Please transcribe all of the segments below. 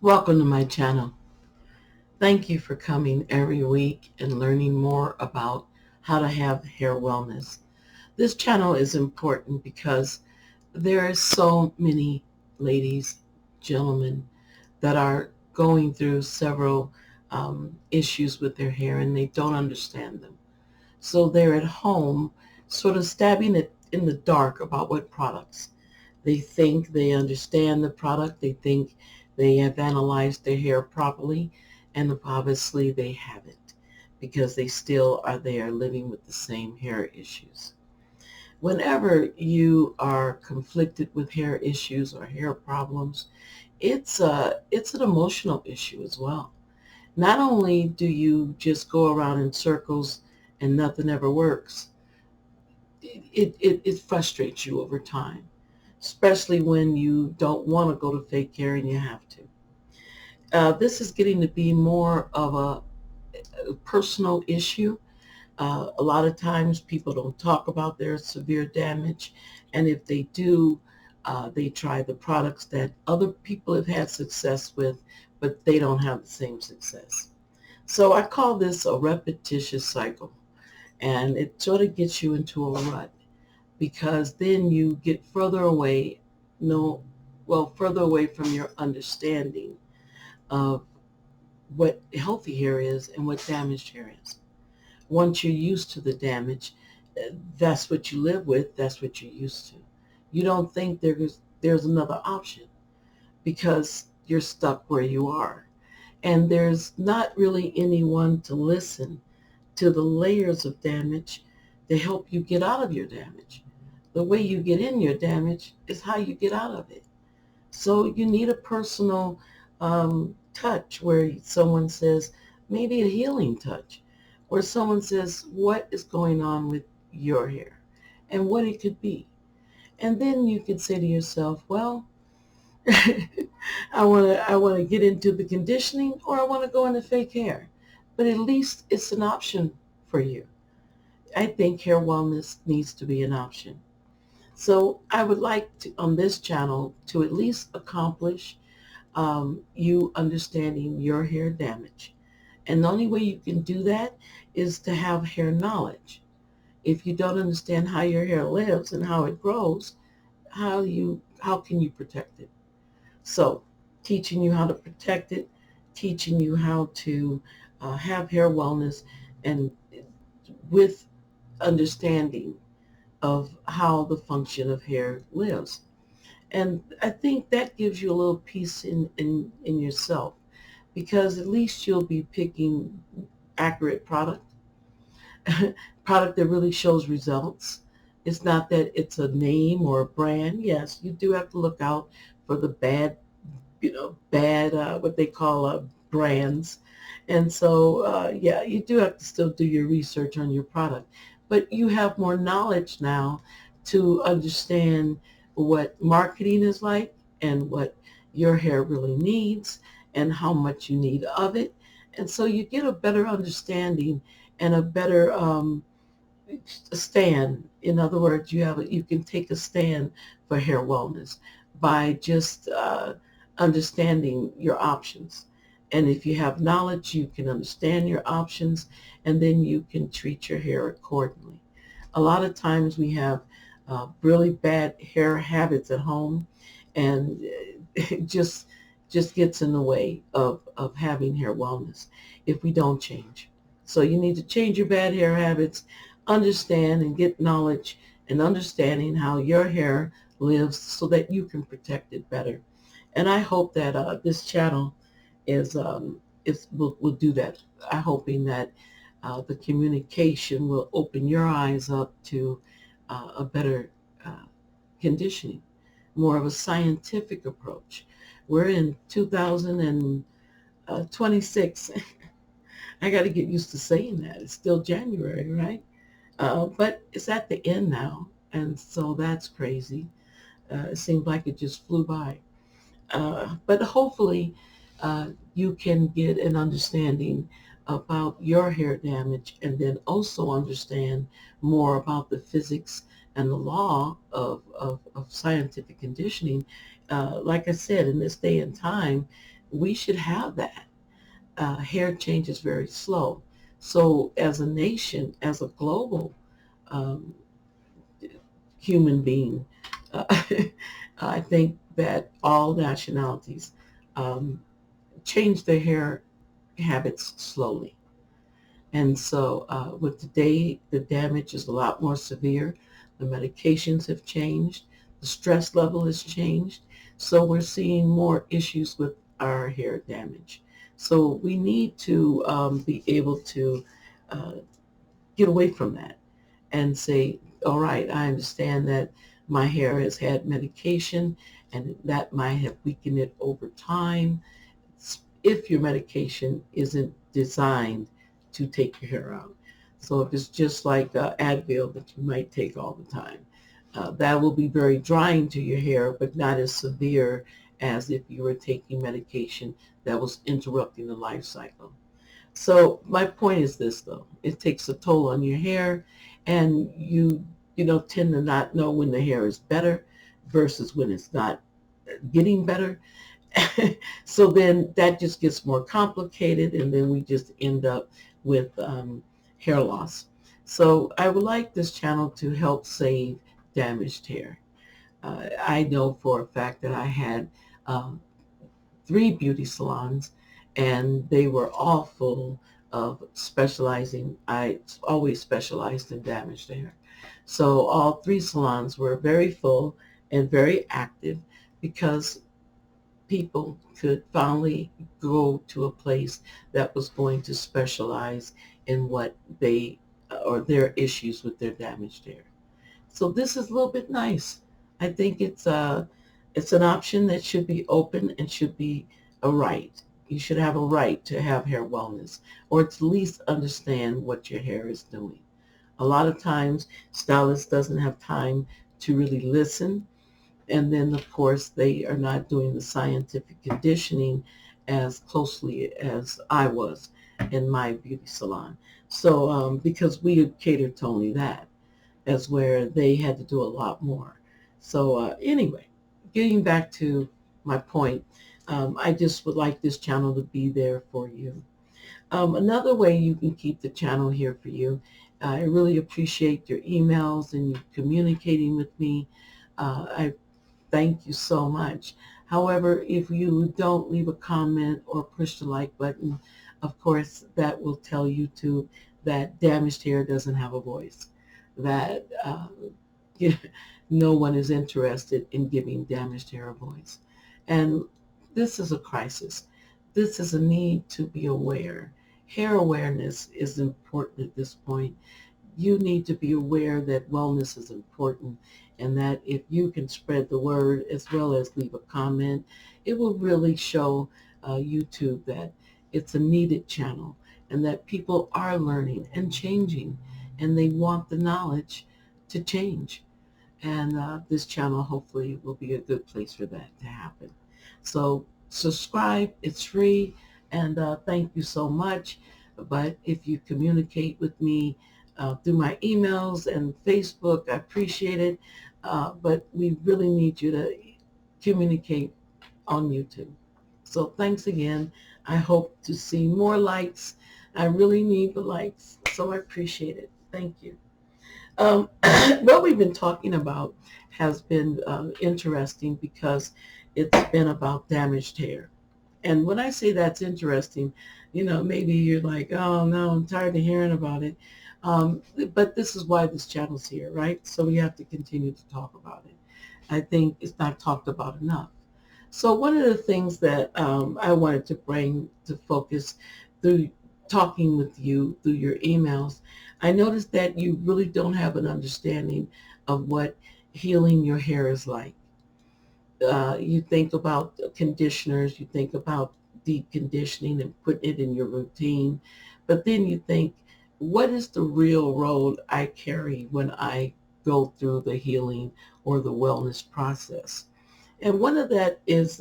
Welcome to my channel. Thank you for coming every week and learning more about how to have hair wellness. This channel is important because there are so many ladies, gentlemen that are going through several issues with their hair and they don't understand them. So they're at home sort of stabbing it in the dark about what products. They think they understand the product. They think they have analyzed their hair properly, and obviously they haven't because they still are there living with the same hair issues. Whenever you are conflicted with hair issues or hair problems, it's an emotional issue as well. Not only do you just go around in circles and nothing ever works, it frustrates you over time, especially when you don't want to go to fake care and you have to. This is getting to be more of a personal issue. A lot of times people don't talk about their severe damage, and if they do, they try the products that other people have had success with, but they don't have the same success. So I call this a repetitious cycle, and it sort of gets you into a rut because then you get further away, no, well, further away from your understanding of what healthy hair is and what damaged hair is. Once you're used to the damage, that's what you live with, that's what you're used to. You don't think there's another option because you're stuck where you are. And there's not really anyone to listen to the layers of damage to help you get out of your damage. The way you get in your damage is how you get out of it. So you need a personal touch where someone says, maybe a healing touch, where someone says, what is going on with your hair and what it could be. And then you could say to yourself, well, I want to get into the conditioning or I want to go into fake hair. But at least it's an option for you. I think hair wellness needs to be an option. So I would like to, on this channel, to at least accomplish you understanding your hair damage. And the only way you can do that is to have hair knowledge. If you don't understand how your hair lives and how it grows, how can you protect it? So teaching you how to protect it, teaching you how to have hair wellness, and with understanding of how the function of hair lives. And I think that gives you a little peace in yourself because at least you'll be picking accurate product, product that really shows results. It's not that it's a name or a brand. Yes, you do have to look out for the bad, bad, what they call brands. And so, yeah, you do have to still do your research on your product. But you have more knowledge now to understand what marketing is like and what your hair really needs and how much you need of it. And so you get a better understanding and a better stand. In other words, you can take a stand for hair wellness by just understanding your options. And if you have knowledge, you can understand your options, and then you can treat your hair accordingly. A lot of times we have really bad hair habits at home, and it just gets in the way of having hair wellness if we don't change. So you need to change your bad hair habits, understand and get knowledge and understanding how your hair lives so that you can protect it better. And I hope that this channel will do that. I'm hoping that the communication will open your eyes up to a better uh, conditioning, more of a scientific approach. We're in 2026. I got to get used to saying that. It's still January, right? But it's at the end now, and so that's crazy. It seems like it just flew by. But hopefully, you can get an understanding about your hair damage and then also understand more about the physics and the law of scientific conditioning. Like I said, in this day and time, we should have that. Hair change is very slow. So as a nation, as a global um, human being, uh, I think that all nationalities um, change their hair habits slowly. And so with today, the damage is a lot more severe. The medications have changed. The stress level has changed. So we're seeing more issues with our hair damage. So we need to be able to uh, get away from that and say, all right, I understand that my hair has had medication and that might have weakened it over time if your medication isn't designed to take your hair out. So if it's just like Advil that you might take all the time, that will be very drying to your hair, but not as severe as if you were taking medication that was interrupting the life cycle. So my point is this, though: it takes a toll on your hair, and you tend to not know when the hair is better versus when it's not getting better. So then that just gets more complicated, and then we just end up with hair loss. So I would like this channel to help save damaged hair. I know for a fact that I had um, 3 beauty salons, and they were all full of specializing. I always specialized in damaged hair. So all 3 salons were very full and very active because people could finally go to a place that was going to specialize in what they or their issues with their damaged hair. So this is a little bit nice. I think it's an option that should be open and should be a right. You should have a right to have hair wellness, or to at least understand what your hair is doing. A lot of times, stylists doesn't have time to really listen, and then of course they are not doing the scientific conditioning as closely as I was in my beauty salon. So because we catered to only that, as where they had to do a lot more. So anyway, getting back to my point, I just would like this channel to be there for you. Another way you can keep the channel here for you, I really appreciate your emails and you communicating with me. I thank you so much. However, if you don't leave a comment or push the like button, of course, that will tell YouTube that damaged hair doesn't have a voice, that you know, no one is interested in giving damaged hair a voice. And this is a crisis. This is a need to be aware. Hair awareness is important at this point. You need to be aware that wellness is important, and that if you can spread the word as well as leave a comment, it will really show YouTube that it's a needed channel and that people are learning and changing, and they want the knowledge to change. And this channel hopefully will be a good place for that to happen. So subscribe, it's free, and thank you so much. But if you communicate with me through my emails and Facebook, I appreciate it. But we really need you to communicate on YouTube. So thanks again. I hope to see more likes. I really need the likes, so I appreciate it. Thank you. What we've been talking about has been interesting because it's been about damaged hair. And when I say that's interesting, maybe you're like, oh no, I'm tired of hearing about it. But this is why this channel's here, right? So we have to continue to talk about it. I think it's not talked about enough. So one of the things that I wanted to bring to focus through talking with you through your emails, I noticed that you really don't have an understanding of what healing your hair is like. You think about conditioners, you think about deep conditioning and putting it in your routine, but then you think, what is the real road I carry when I go through the healing or the wellness process? And one of that is,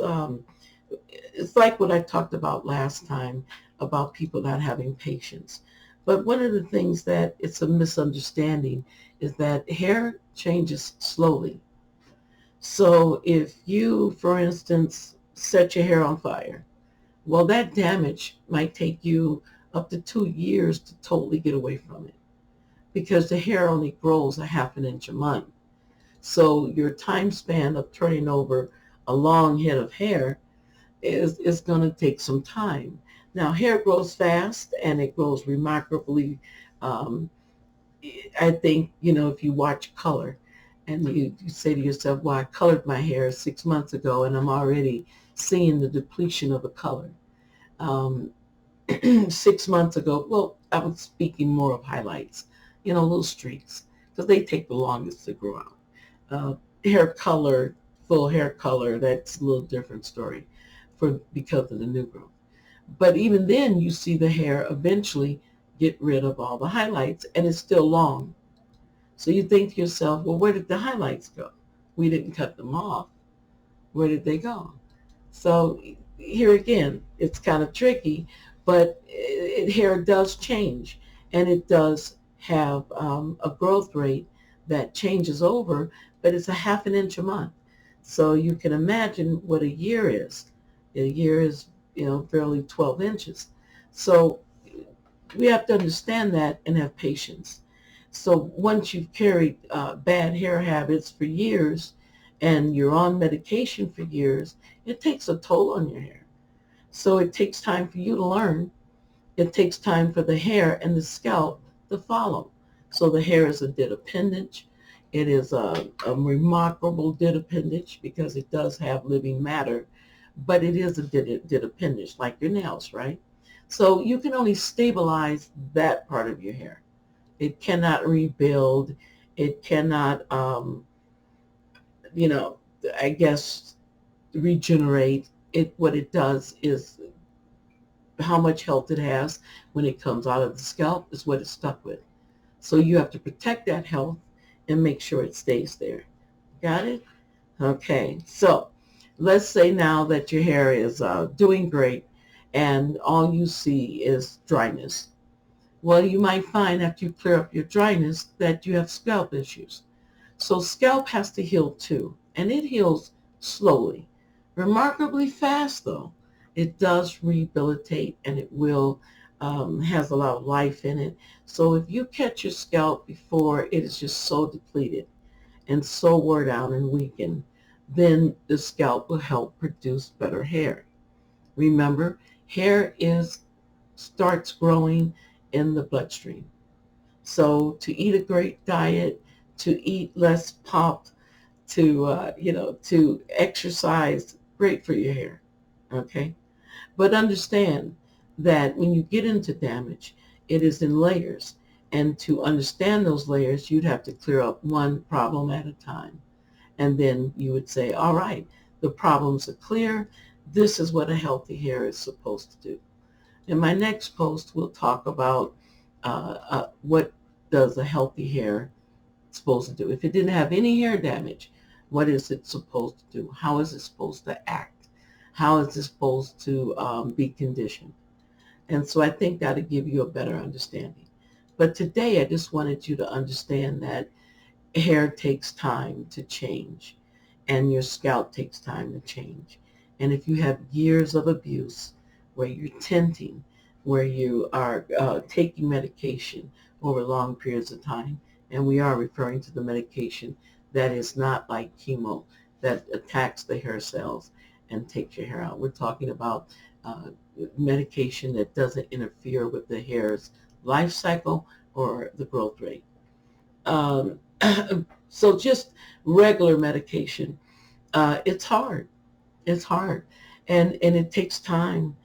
it's like what I talked about last time about people not having patience. But one of the things that it's a misunderstanding is that hair changes slowly. So if you, for instance, set your hair on fire, Well, that damage might take you up to 2 years to totally get away from it because the hair only grows a half an inch a month. So your time span of turning over a long head of hair is going to take some time. Now, hair grows fast and it grows remarkably. Um, I think, if you watch color and you say to yourself, well, I colored my hair 6 months ago and I'm already seeing the depletion of the color. Um, 6 months ago, well, I was speaking more of highlights, little streaks, because they take the longest to grow out. Uh, Hair color, full hair color, that's a little different story because of the new growth. But even then, you see the hair eventually get rid of all the highlights, and it's still long. So you think to yourself, well, where did the highlights go? We didn't cut them off. Where did they go? So here again, it's kind of tricky, but hair does change, and it does have a growth rate that changes over, but it's a half an inch a month. So you can imagine what a year is. A year is, barely 12 inches. So we have to understand that and have patience. So once you've carried bad hair habits for years and you're on medication for years, it takes a toll on your hair. So it takes time for you to learn. It takes time for the hair and the scalp to follow. So the hair is a dit appendage. It is a remarkable dit appendage because it does have living matter, but it is a dit appendage, like your nails, right? So you can only stabilize that part of your hair. It cannot rebuild. It cannot, you know, I guess, regenerate. What it does is how much health it has when it comes out of the scalp is what it's stuck with. So you have to protect that health and make sure it stays there. Got it? Okay. So let's say now that your hair is doing great and all you see is dryness. Well, you might find after you clear up your dryness that you have scalp issues. So scalp has to heal too, and it heals slowly. Remarkably fast though. It does rehabilitate and it will has a lot of life in it. So if you catch your scalp before it is just so depleted and so wore out and weakened, then the scalp will help produce better hair. Remember, hair is starts growing in the bloodstream. So to eat a great diet, to eat less pop, to exercise, great for your hair. Okay. But understand that when you get into damage, it is in layers. And to understand those layers, you'd have to clear up one problem at a time. And then you would say, all right, the problems are clear. This is what a healthy hair is supposed to do. In my next post, we'll talk about what does a healthy hair supposed to do. If it didn't have any hair damage, what is it supposed to do? How is it supposed to act? How is it supposed to be conditioned? And so I think that'll give you a better understanding. But today I just wanted you to understand that hair takes time to change and your scalp takes time to change. And if you have years of abuse where you're tinting, where you are taking medication over long periods of time, and we are referring to the medication that is not like chemo that attacks the hair cells and takes your hair out. We're talking about uh, medication that doesn't interfere with the hair's life cycle or the growth rate. Um, so just regular medication, it's hard. It's hard. And it takes time.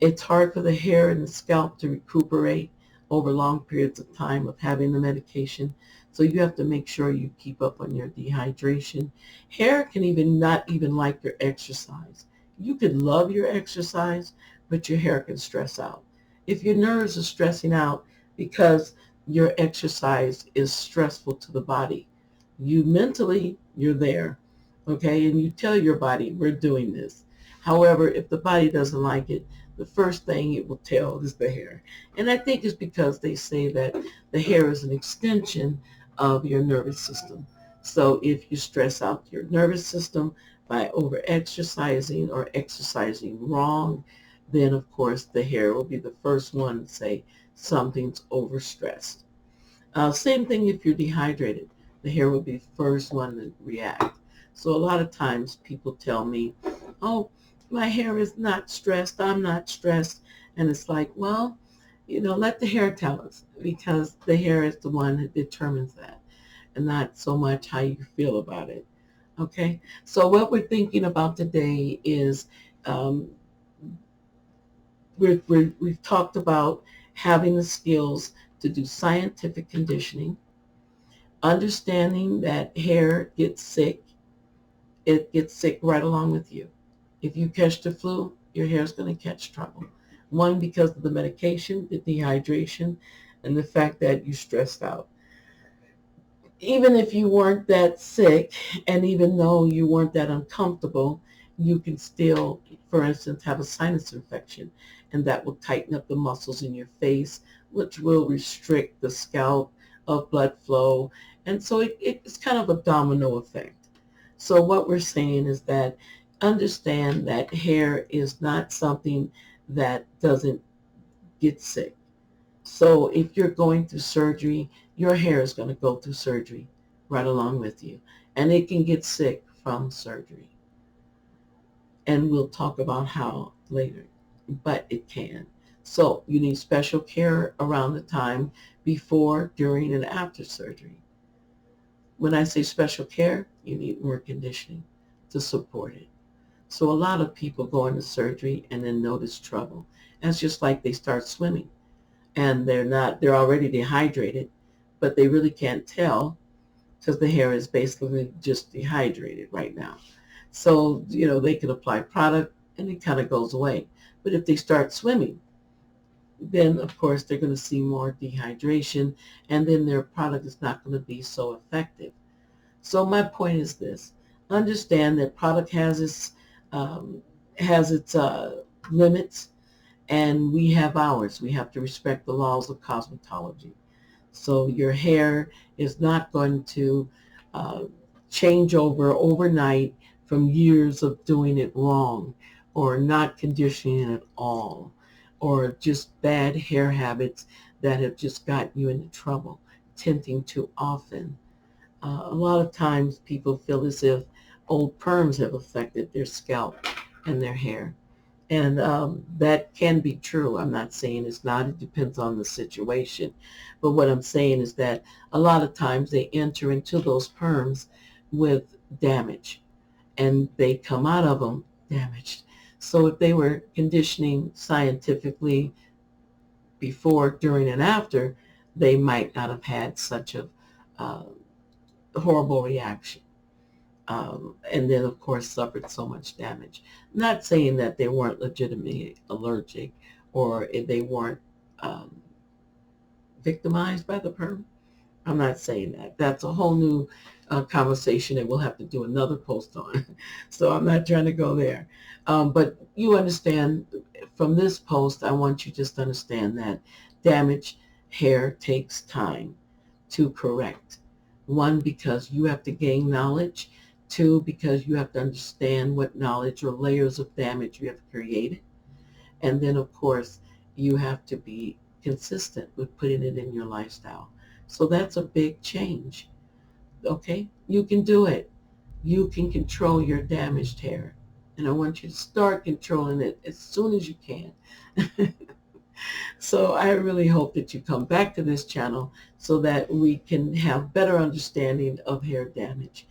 It's hard for the hair and the scalp to recuperate over long periods of time of having the medication. So you have to make sure you keep up on your dehydration. Hair can even not even like your exercise. You could love your exercise, but your hair can stress out. If your nerves are stressing out because your exercise is stressful to the body, you mentally, you're there, okay? And you tell your body, we're doing this. However, if the body doesn't like it, the first thing it will tell is the hair. And I think it's because they say that the hair is an extension of your nervous system. So if you stress out your nervous system by over exercising or exercising wrong, then of course the hair will be the first one to say something's overstressed. Same thing if you're dehydrated. The hair will be the first one to react. So a lot of times people tell me, oh, my hair is not stressed, I'm not stressed. And it's like, well, let the hair tell us, because the hair is the one that determines that, and not so much how you feel about it. Okay, so what we're thinking about today is um, we've talked about having the skills to do scientific conditioning, understanding that hair gets sick. It gets sick right along with you. If you catch the flu, your hair is going to catch trouble. One, because of the medication, the dehydration, and the fact that you stressed out. Even if you weren't that sick, and even though you weren't that uncomfortable, you can still, for instance, have a sinus infection, and that will tighten up the muscles in your face, which will restrict the scalp of blood flow. And so it's kind of a domino effect. So what we're saying is that understand that hair is not something that doesn't get sick. So if you're going through surgery, your hair is going to go through surgery right along with you. And it can get sick from surgery. And we'll talk about how later, but it can. So you need special care around the time before, during, and after surgery. When I say special care, you need more conditioning to support it. So a lot of people go into surgery and then notice trouble. And it's just like they start swimming and they're already dehydrated, but they really can't tell because the hair is basically just dehydrated right now. So, they can apply product and it kind of goes away. But if they start swimming, then of course they're going to see more dehydration, and then their product is not going to be so effective. So my point is this: understand that product um, has its limits, and we have ours. We have to respect the laws of cosmetology. So your hair is not going to uh, change over overnight from years of doing it wrong, or not conditioning at all, or just bad hair habits that have just gotten you into trouble, tinting too often. A lot of times people feel as if old perms have affected their scalp and their hair. And that can be true. I'm not saying it's not. It depends on the situation. But what I'm saying is that a lot of times they enter into those perms with damage, and they come out of them damaged. So if they were conditioning scientifically before, during, and after, they might not have had such a uh, horrible reaction. And then of course suffered so much damage. Not saying that they weren't legitimately allergic, or if they weren't um, victimized by the perm. I'm not saying that. That's a whole new conversation that we'll have to do another post on. So I'm not trying to go there. But you understand from this post, I want you just to understand that damaged hair takes time to correct. One, because you have to gain knowledge. Two, because you have to understand what knowledge or layers of damage you have created. And then, of course, you have to be consistent with putting it in your lifestyle. So that's a big change. Okay? You can do it. You can control your damaged hair. And I want you to start controlling it as soon as you can. So I really hope that you come back to this channel so that we can have better understanding of hair damage.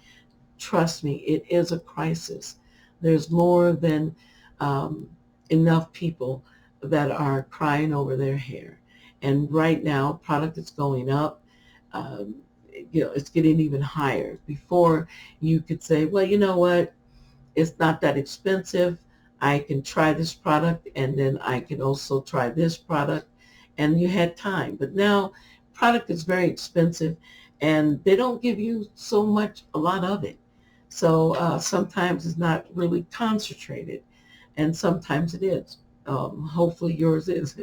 Trust me, it is a crisis. There's more than um, enough people that are crying over their hair. And right now, product is going up. Um, it's getting even higher. Before, you could say, well, you know what? It's not that expensive. I can try this product, and then I can also try this product. And you had time. But now, product is very expensive, and they don't give you a lot of it. So sometimes it's not really concentrated, and sometimes it is. Hopefully yours is.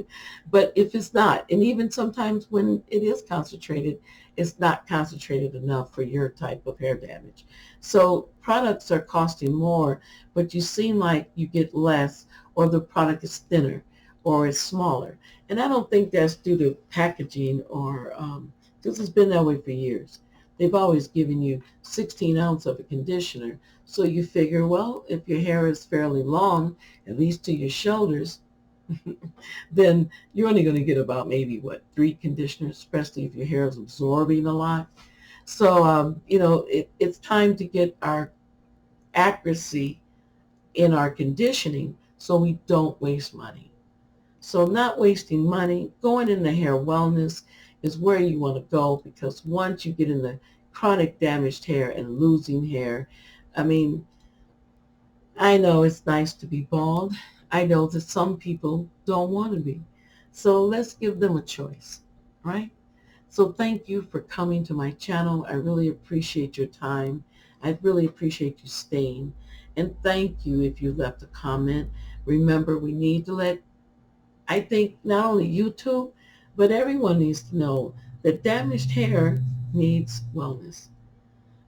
But if it's not, and even sometimes when it is concentrated, it's not concentrated enough for your type of hair damage. So products are costing more, but you seem like you get less, or the product is thinner or it's smaller. And I don't think that's due to packaging or because it's been that way for years. They've always given you 16 ounce of a conditioner. So you figure, well, if your hair is fairly long, at least to your shoulders, then you're only going to get about maybe, what, 3 conditioners, especially if your hair is absorbing a lot. So, it's time to get our accuracy in our conditioning so we don't waste money. So not wasting money, going into hair wellness is where you want to go, because once you get into chronic damaged hair and losing hair, I mean, I know it's nice to be bald. I know that some people don't want to be. So let's give them a choice, right? So thank you for coming to my channel. I really appreciate your time. I really appreciate you staying. And thank you if you left a comment. Remember, we need to let, I think, not only YouTube, but everyone needs to know that damaged hair needs wellness.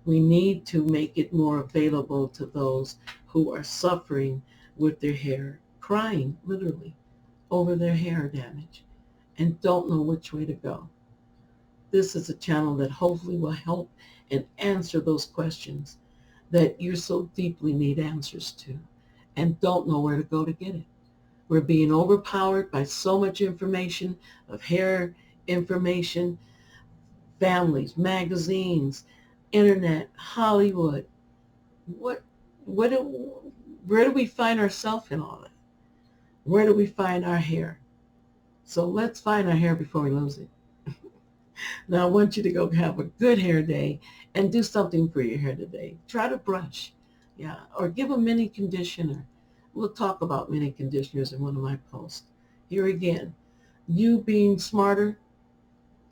We need to make it more available to those who are suffering with their hair, crying literally over their hair damage and don't know which way to go. This is a channel that hopefully will help and answer those questions that you so deeply need answers to and don't know where to go to get it. We're being overpowered by so much information of hair information, families, magazines, internet, Hollywood. What, what, where do we find ourselves in all that? Where do we find our hair? So let's find our hair before we lose it. Now I want you to go have a good hair day and do something for your hair today. Try to brush, yeah, or give a mini conditioner. We'll talk about mini conditioners in one of my posts. Here again, you being smarter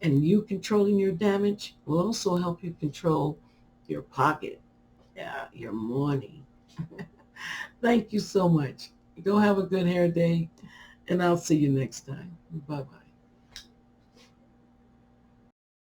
and you controlling your damage will also help you control your pocket, yeah, your money. Thank you so much. Go have a good hair day, and I'll see you next time. Bye-bye.